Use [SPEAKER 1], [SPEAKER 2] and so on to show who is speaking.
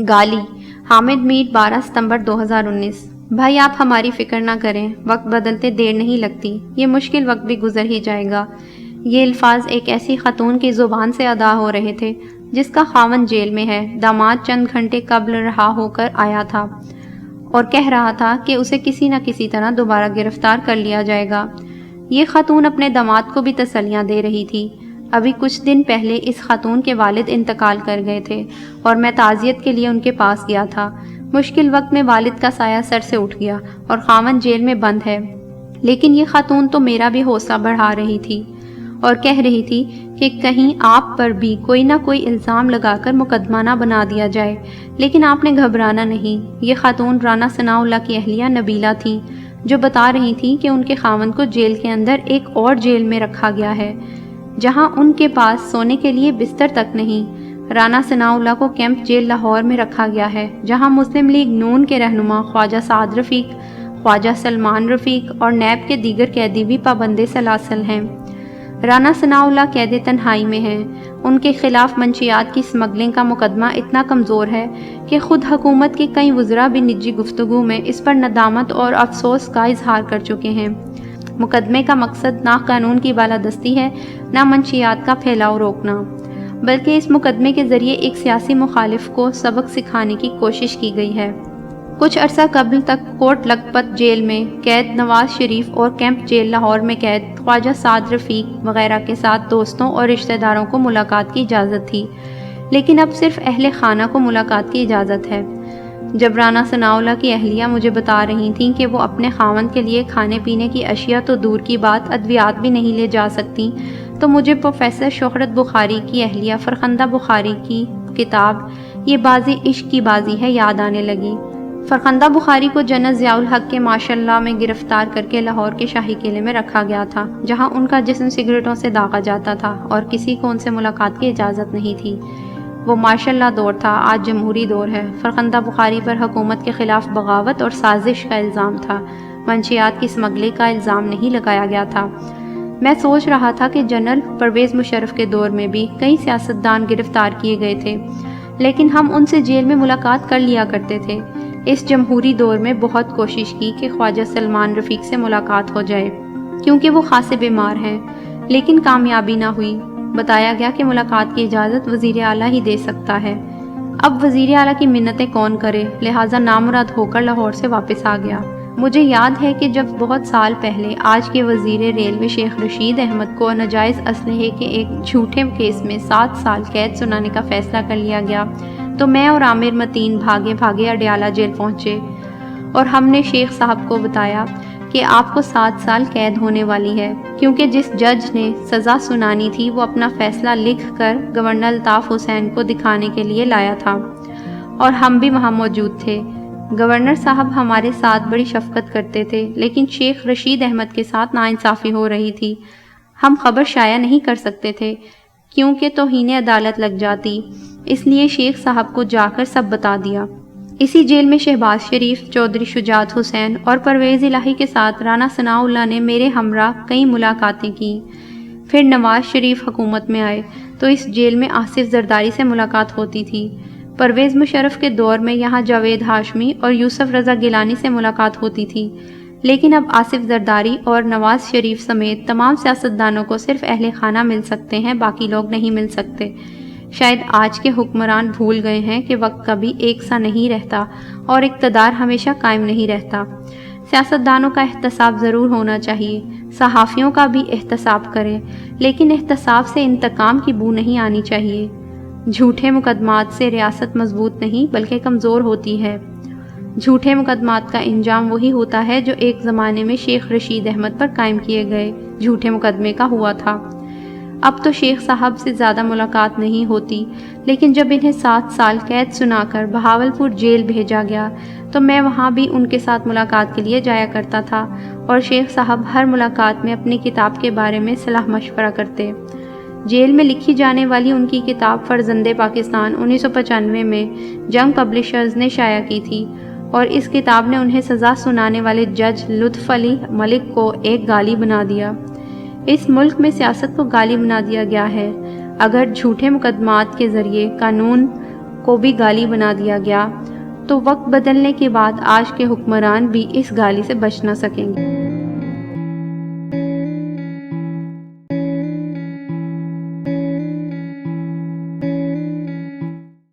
[SPEAKER 1] گالی حامد میر 12 ستمبر 2019۔ بھائی آپ ہماری فکر نہ کریں، وقت بدلتے دیر نہیں لگتی، یہ مشکل وقت بھی گزر ہی جائے گا۔ یہ الفاظ ایک ایسی خاتون کی زبان سے ادا ہو رہے تھے جس کا خاوند جیل میں ہے، داماد چند گھنٹے قبل رہا ہو کر آیا تھا اور کہہ رہا تھا کہ اسے کسی نہ کسی طرح دوبارہ گرفتار کر لیا جائے گا۔ یہ خاتون اپنے داماد کو بھی تسلیاں دے رہی تھی۔ ابھی کچھ دن پہلے اس خاتون کے والد انتقال کر گئے تھے اور میں تعزیت کے لیے ان کے پاس گیا تھا۔ مشکل وقت میں والد کا سایہ سر سے اٹھ گیا اور خاوند جیل میں بند ہے، لیکن یہ خاتون تو میرا بھی حوصلہ بڑھا رہی تھی اور کہہ رہی تھی کہ کہیں آپ پر بھی کوئی نہ کوئی الزام لگا کر مقدمہ نہ بنا دیا جائے، لیکن آپ نے گھبرانا نہیں۔ یہ خاتون رانا ثناء اللہ کی اہلیہ نبیلہ تھی، جو بتا رہی تھی کہ ان کے خاوند کو جیل کے اندر ایک اور جیل میں رکھا گیا ہے جہاں ان کے پاس سونے کے لیے بستر تک نہیں۔ رانا ثناء اللہ کو کیمپ جیل لاہور میں رکھا گیا ہے، جہاں مسلم لیگ نون کے رہنما خواجہ سعد رفیق، خواجہ سلمان رفیق اور نیب کے دیگر قیدی بھی پابند سلاسل ہیں۔ رانا ثناء اللہ قید تنہائی میں ہیں۔ ان کے خلاف منشیات کی سمگلنگ کا مقدمہ اتنا کمزور ہے کہ خود حکومت کے کئی وزراء بھی نجی گفتگو میں اس پر ندامت اور افسوس کا اظہار کر چکے ہیں۔ مقدمے کا مقصد نہ قانون کی بالادستی ہے، نہ منشیات کا پھیلاؤ روکنا، بلکہ اس مقدمے کے ذریعے ایک سیاسی مخالف کو سبق سکھانے کی کوشش کی گئی ہے۔ کچھ عرصہ قبل تک کوٹ لکھپت جیل میں قید نواز شریف اور کیمپ جیل لاہور میں قید خواجہ سعد رفیق وغیرہ کے ساتھ دوستوں اور رشتہ داروں کو ملاقات کی اجازت تھی، لیکن اب صرف اہل خانہ کو ملاقات کی اجازت ہے۔ جب رانا ثناء اللہ کی اہلیہ مجھے بتا رہی تھیں کہ وہ اپنے خاوند کے لیے کھانے پینے کی اشیاء تو دور کی بات ادویات بھی نہیں لے جا سکتی، تو مجھے پروفیسر شہرت بخاری کی اہلیہ فرخندہ بخاری کی کتاب یہ بازی عشق کی بازی ہے یاد آنے لگی۔ فرخندہ بخاری کو جنرل ضیاء الحق کے ماشاءاللہ میں گرفتار کر کے لاہور کے شاہی قلعے میں رکھا گیا تھا، جہاں ان کا جسم سگریٹوں سے داغا جاتا تھا اور کسی کو ان سے ملاقات کی اجازت نہیں تھی۔ وہ ماشاءاللہ دور تھا، آج جمہوری دور ہے۔ فرخندہ بخاری پر حکومت کے خلاف بغاوت اور سازش کا الزام تھا، منشیات کی سمگلنگ کا الزام نہیں لگایا گیا تھا۔ میں سوچ رہا تھا کہ جنرل پرویز مشرف کے دور میں بھی کئی سیاستدان گرفتار کیے گئے تھے، لیکن ہم ان سے جیل میں ملاقات کر لیا کرتے تھے۔ اس جمہوری دور میں بہت کوشش کی کہ خواجہ سلمان رفیق سے ملاقات ہو جائے، کیونکہ وہ خاصے بیمار ہیں، لیکن کامیابی نہ ہوئی۔ بتایا گیا کہ ملاقات کی اجازت وزیر اعلیٰ ہی دے سکتا ہے۔ اب وزیر اعلیٰ کی منتیں کون کرے، لہٰذا نامراد ہو کر لاہور سے واپس آ گیا۔ مجھے یاد ہے کہ جب بہت سال پہلے آج کے وزیر ریلوے شیخ رشید احمد کو ناجائز اسلحے کے ایک جھوٹے کیس میں 7 سال قید سنانے کا فیصلہ کر لیا گیا تو میں اور عامر متین بھاگے بھاگے اڈیالہ جیل پہنچے اور ہم نے شیخ صاحب کو بتایا کہ آپ کو 7 سال قید ہونے والی ہے، کیونکہ جس جج نے سزا سنانی تھی وہ اپنا فیصلہ لکھ کر گورنر الطاف حسین کو دکھانے کے لیے لایا تھا اور ہم بھی وہاں موجود تھے۔ گورنر صاحب ہمارے ساتھ بڑی شفقت کرتے تھے، لیکن شیخ رشید احمد کے ساتھ ناانصافی ہو رہی تھی۔ ہم خبر شائع نہیں کر سکتے تھے کیونکہ توہین عدالت لگ جاتی، اس لیے شیخ صاحب کو جا کر سب بتا دیا۔ اسی جیل میں شہباز شریف، چودھری شجاعت حسین اور پرویز الہی کے ساتھ رانا ثناء اللہ نے میرے ہمراہ کئی ملاقاتیں کی۔ پھر نواز شریف حکومت میں آئے تو اس جیل میں آصف زرداری سے ملاقات ہوتی تھی۔ پرویز مشرف کے دور میں یہاں جاوید ہاشمی اور یوسف رضا گیلانی سے ملاقات ہوتی تھی، لیکن اب آصف زرداری اور نواز شریف سمیت تمام سیاستدانوں کو صرف اہل خانہ مل سکتے ہیں، باقی لوگ نہیں مل سکتے۔ شاید آج کے حکمران بھول گئے ہیں کہ وقت کبھی ایک سا نہیں رہتا اور اقتدار ہمیشہ قائم نہیں رہتا۔ سیاستدانوں کا احتساب ضرور ہونا چاہیے، صحافیوں کا بھی احتساب کریں، لیکن احتساب سے انتقام کی بو نہیں آنی چاہیے۔ جھوٹے مقدمات سے ریاست مضبوط نہیں بلکہ کمزور ہوتی ہے۔ جھوٹے مقدمات کا انجام وہی ہوتا ہے جو ایک زمانے میں شیخ رشید احمد پر قائم کیے گئے جھوٹے مقدمے کا ہوا تھا۔ اب تو شیخ صاحب سے زیادہ ملاقات نہیں ہوتی، لیکن جب انہیں 7 سال قید سنا کر بہاولپور جیل بھیجا گیا تو میں وہاں بھی ان کے ساتھ ملاقات کے لیے جایا کرتا تھا اور شیخ صاحب ہر ملاقات میں اپنی کتاب کے بارے میں صلاح مشورہ کرتے۔ جیل میں لکھی جانے والی ان کی کتاب فرزند پاکستان 1995 میں جنگ پبلشرز نے شائع کی تھی اور اس کتاب نے انہیں سزا سنانے والے جج لطف علی ملک کو ایک گالی بنا دیا۔ اس ملک میں سیاست کو گالی بنا دیا گیا ہے۔ اگر جھوٹے مقدمات کے ذریعے قانون کو بھی گالی بنا دیا گیا تو وقت بدلنے کے بعد آج کے حکمران بھی اس گالی سے بچ نہ سکیں گے۔